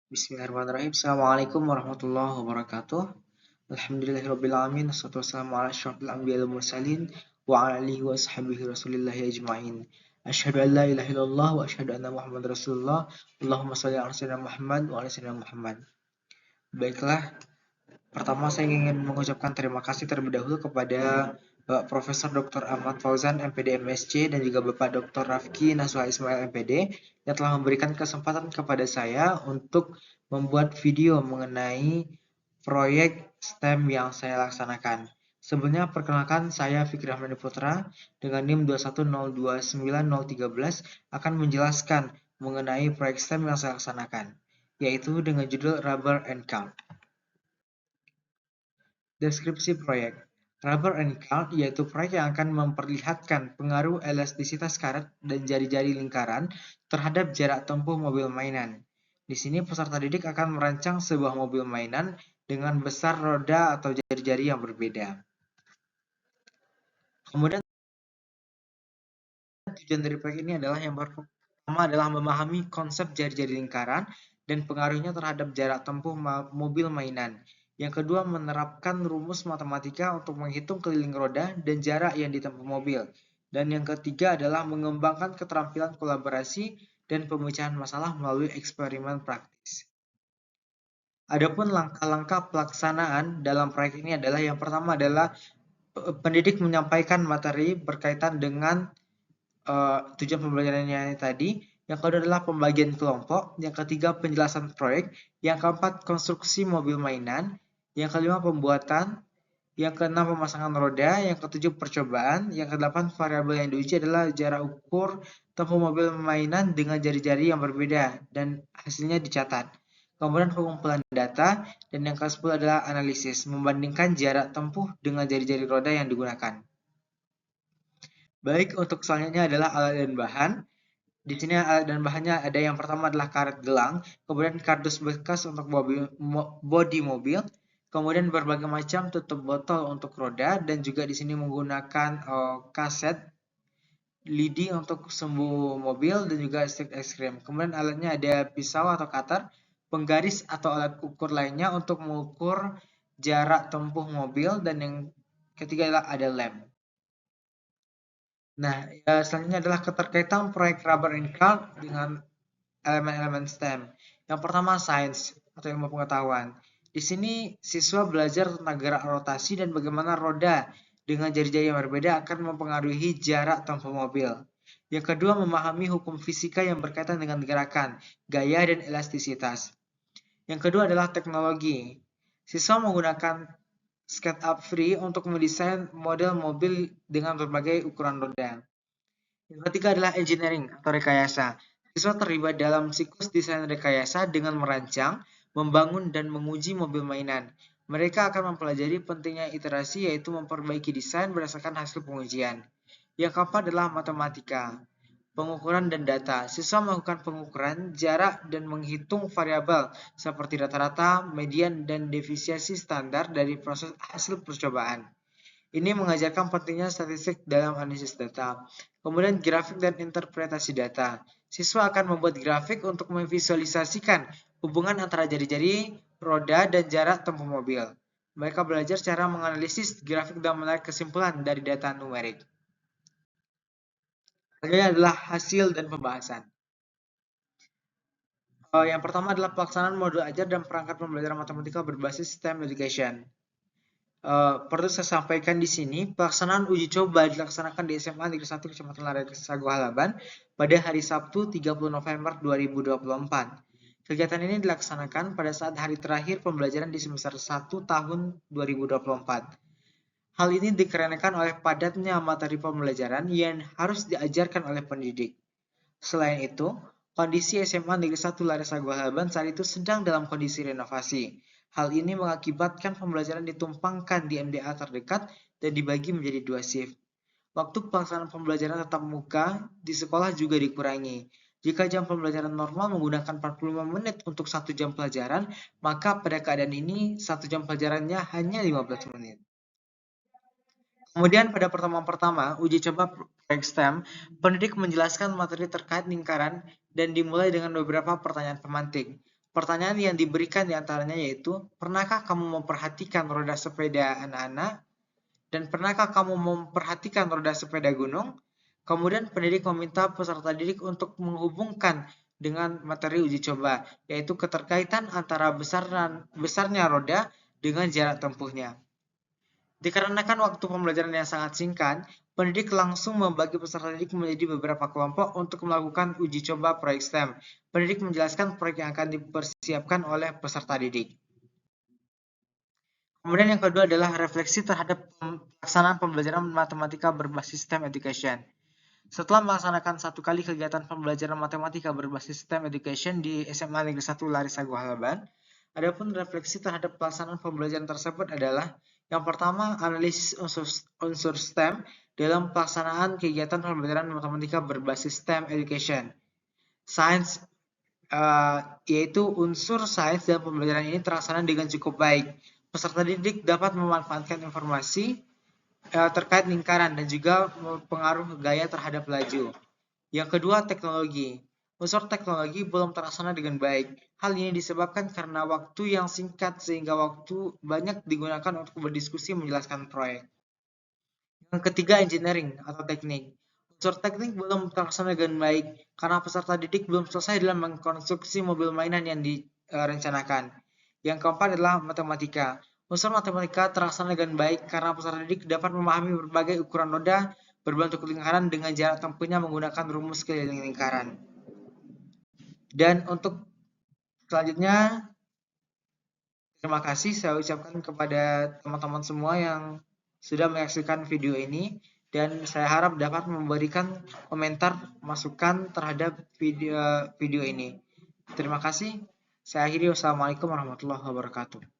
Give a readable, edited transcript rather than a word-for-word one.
Bismillahirrahmanirrahim. Assalamualaikum warahmatullahi wabarakatuh. Alhamdulillahirrabbilalamin. Wassalatu wassalamu ala asyrafil anbiya'i wal mursalin wa ala alihi wa sahbihi rasulillahi ajma'in. Asyhadu an la ilaha illallah wa asyhadu anna Muhammadar Rasulullah. Allahumma shalli ala sayyidina Muhammad wa ala sayyidina Muhammad. Baiklah, pertama saya ingin mengucapkan terima kasih terlebih dahulu kepada Bapak Profesor Dr. Ahmad Fauzan MPD MSc dan juga Bapak Dr. Rafki Nasuha Ismail MPD yang telah memberikan kesempatan kepada saya untuk membuat video mengenai proyek STEM yang saya laksanakan. Sebelumnya perkenalkan, saya Fikri Rahmani Putra dengan NIM 210290013 akan menjelaskan mengenai proyek STEM yang saya laksanakan, yaitu dengan judul Rubber and Count. Deskripsi proyek. Rubber and Count yaitu proyek yang akan memperlihatkan pengaruh elastisitas karet dan jari-jari lingkaran terhadap jarak tempuh mobil mainan. Di sini peserta didik akan merancang sebuah mobil mainan dengan besar roda atau jari-jari yang berbeda. Kemudian tujuan dari proyek ini adalah yang pertama adalah memahami konsep jari-jari lingkaran dan pengaruhnya terhadap jarak tempuh mobil mainan. Yang kedua, menerapkan rumus matematika untuk menghitung keliling roda dan jarak yang ditempuh mobil. Dan yang ketiga adalah mengembangkan keterampilan kolaborasi dan pemecahan masalah melalui eksperimen praktis. Adapun langkah-langkah pelaksanaan dalam proyek ini adalah yang pertama adalah pendidik menyampaikan materi berkaitan dengan tujuan pembelajarannya tadi. Yang kedua adalah pembagian kelompok. Yang ketiga penjelasan proyek. Yang keempat konstruksi mobil mainan. Yang kelima pembuatan. Yang keenam pemasangan roda. Yang ketujuh percobaan. Yang kedelapan variabel yang diuji adalah jarak ukur tempuh mobil mainan dengan jari-jari yang berbeda dan hasilnya dicatat. Kemudian pengumpulan data, dan yang ke-10 adalah analisis, membandingkan jarak tempuh dengan jari-jari roda yang digunakan. Baik, untuk selanjutnya adalah alat dan bahan. Di sini alat dan bahannya ada yang pertama adalah karet gelang, kemudian kardus bekas untuk bodi mobil, kemudian berbagai macam tutup botol untuk roda, dan juga di sini menggunakan kaset, lidi untuk sumbu mobil, dan juga stick es krim. Kemudian alatnya ada pisau atau cutter, penggaris atau alat ukur lainnya untuk mengukur jarak tempuh mobil, dan yang ketiga adalah ada lem. Nah, selanjutnya adalah keterkaitan proyek Rubber and Count dengan elemen-elemen STEM. Yang pertama, sains atau ilmu pengetahuan. Di sini siswa belajar tentang gerak rotasi dan bagaimana roda dengan jari-jari yang berbeda akan mempengaruhi jarak tempuh mobil. Yang kedua, memahami hukum fisika yang berkaitan dengan gerakan, gaya, dan elastisitas. Yang kedua adalah teknologi. Siswa menggunakan SketchUp Free untuk mendesain model mobil dengan berbagai ukuran roda. Yang ketiga adalah engineering atau rekayasa. Siswa terlibat dalam siklus desain rekayasa dengan merancang, membangun, dan menguji mobil mainan. Mereka akan mempelajari pentingnya iterasi, yaitu memperbaiki desain berdasarkan hasil pengujian. Yang keempat adalah matematika, pengukuran dan data. Siswa melakukan pengukuran jarak dan menghitung variabel seperti rata-rata, median, dan deviasi standar dari proses hasil percobaan. Ini mengajarkan pentingnya statistik dalam analisis data. Kemudian grafik dan interpretasi data. Siswa akan membuat grafik untuk memvisualisasikan hubungan antara jari-jari, roda, dan jarak tempuh mobil. Mereka belajar cara menganalisis grafik dan menarik kesimpulan dari data numerik. Selanjutnya adalah hasil dan pembahasan. Yang pertama adalah pelaksanaan modul ajar dan perangkat pembelajaran matematika berbasis STEM Education. Perlu saya sampaikan di sini, pelaksanaan uji coba dilaksanakan di SMA Negeri 1 Kecamatan Lares Sagu Halaban pada hari Sabtu 30 November 2024. Kegiatan ini dilaksanakan pada saat hari terakhir pembelajaran di semester 1 tahun 2024. Hal ini dikarenakan oleh padatnya materi pembelajaran yang harus diajarkan oleh pendidik. Selain itu, kondisi SMA Negeri 1 Lares Sagu Halaban saat itu sedang dalam kondisi renovasi. Hal ini mengakibatkan pembelajaran ditumpangkan di MDA terdekat dan dibagi menjadi 2 shift. Waktu pelaksanaan pembelajaran tatap muka di sekolah juga dikurangi. Jika jam pembelajaran normal menggunakan 45 menit untuk 1 jam pelajaran, maka pada keadaan ini 1 jam pelajarannya hanya 15 menit. Kemudian pada pertemuan pertama, uji coba proyek STEM, pendidik menjelaskan materi terkait lingkaran dan dimulai dengan beberapa pertanyaan pemantik. Pertanyaan yang diberikan diantaranya yaitu, pernahkah kamu memperhatikan roda sepeda anak-anak? Dan pernahkah kamu memperhatikan roda sepeda gunung? Kemudian pendidik meminta peserta didik untuk menghubungkan dengan materi uji coba, yaitu keterkaitan antara besarnya roda dengan jarak tempuhnya. Dikarenakan waktu pembelajaran yang sangat singkat, pendidik langsung membagi peserta didik menjadi beberapa kelompok untuk melakukan uji coba proyek STEM. Pendidik menjelaskan proyek yang akan dipersiapkan oleh peserta didik. Kemudian yang kedua adalah refleksi terhadap pelaksanaan pembelajaran matematika berbasis STEM Education. Setelah melaksanakan satu kali kegiatan pembelajaran matematika berbasis STEM Education di SMA Negeri 1 Larisagu Halaban, adapun refleksi terhadap pelaksanaan pembelajaran tersebut adalah yang pertama, analisis unsur STEM dalam pelaksanaan kegiatan pembelajaran matematika berbasis STEM Education. Sains, yaitu unsur sains dalam pembelajaran ini terlaksana dengan cukup baik. Peserta didik dapat memanfaatkan informasi terkait lingkaran dan juga pengaruh gaya terhadap laju. Yang kedua, teknologi. Unsur teknologi belum terlaksana dengan baik. Hal ini disebabkan karena waktu yang singkat sehingga waktu banyak digunakan untuk berdiskusi menjelaskan proyek. Yang ketiga, engineering atau teknik. Unsur teknik belum terlaksana dengan baik karena peserta didik belum selesai dalam mengkonstruksi mobil mainan yang direncanakan. Yang keempat adalah matematika. Unsur matematika terlaksana dengan baik karena peserta didik dapat memahami berbagai ukuran roda berbentuk lingkaran dengan jarak tempuhnya menggunakan rumus keliling lingkaran. Dan untuk selanjutnya, terima kasih saya ucapkan kepada teman-teman semua yang sudah menyaksikan video ini dan saya harap dapat memberikan komentar masukan terhadap video ini. Terima kasih. Saya akhiri. Wassalamualaikum warahmatullahi wabarakatuh.